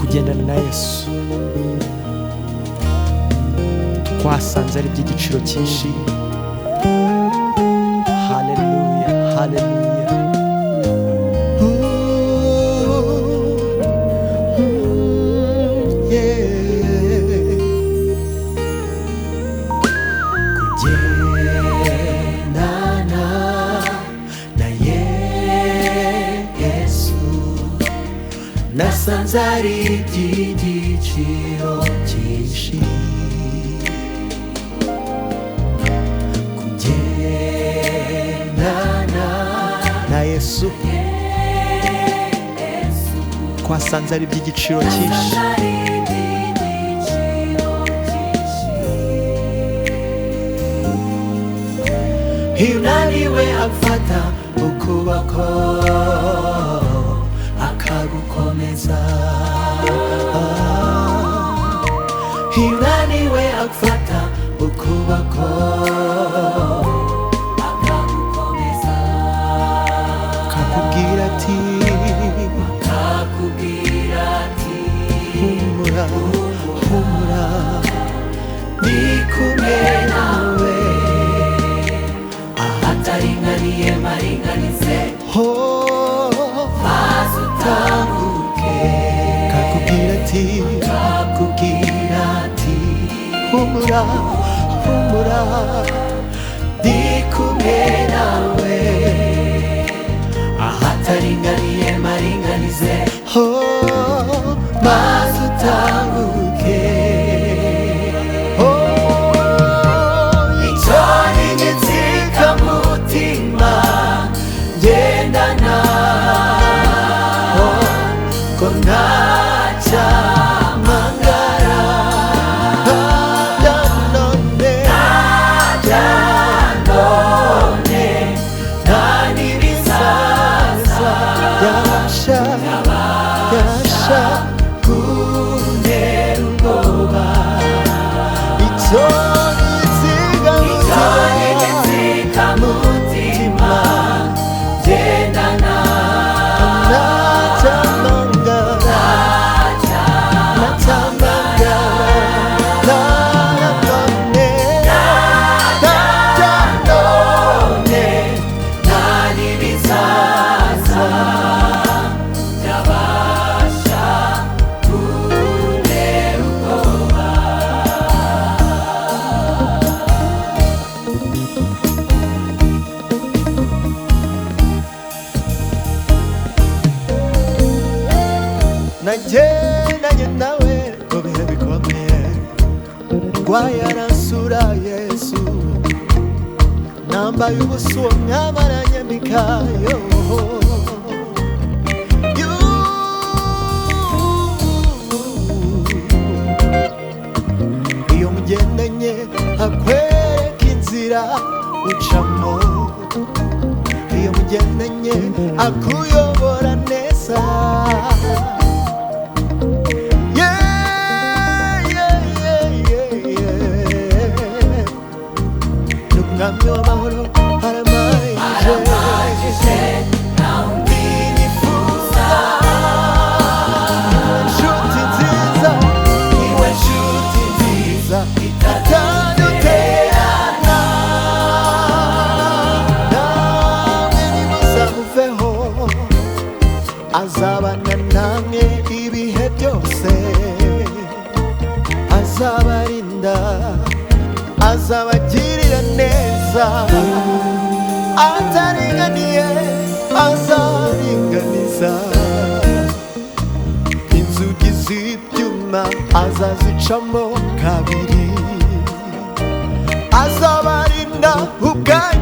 kugendana na Yesu twasanze ari iby'igiciro cyinshi. Haleluya, haleluya. Kugendana na Yesu nasanze ari iby'igiciro cyinshi. Kugendana na Yesu twasanze ari iby'igiciro cyinshi. Iyo unaniwe agufata ukuboko akagukomeza. Iyo unaniwe agufata ukuboko akagukomeza, akakubwira ati humura, humura, ndi kumwe nawe. Ahataringaniye maringanize, maze utambuke. Kakubwira ati humura, humura, ndi kumwe nawe. Ahataringaniye maringanize, maze utambuke. Gendana ko ntacyamangara, none nta n'ibizaza yabasha kuntera ubwoba. Icyo nizika mutima gendana nagendanye nawe mu bihe bikomeye. Ndwaye aransura Yesu, nambaye ubusa uwo mwami aranyambikayo. Iyo mugendanye akwereka inzira ucamo, iyo mugendanye akuyobora neza. Umwami w'amahoro aramajije, nawundi nifuza. Nshuti nziza, niwe nshuti nziza itaduterana. Namwe nimuzamuveho, azabana namwe ibihe byose. Azabarinda, azabagirira neza. Ataringaniye azaringaniza. Inzugi z'ibyuma azazicamo kabiri. Azabarinda ubwayo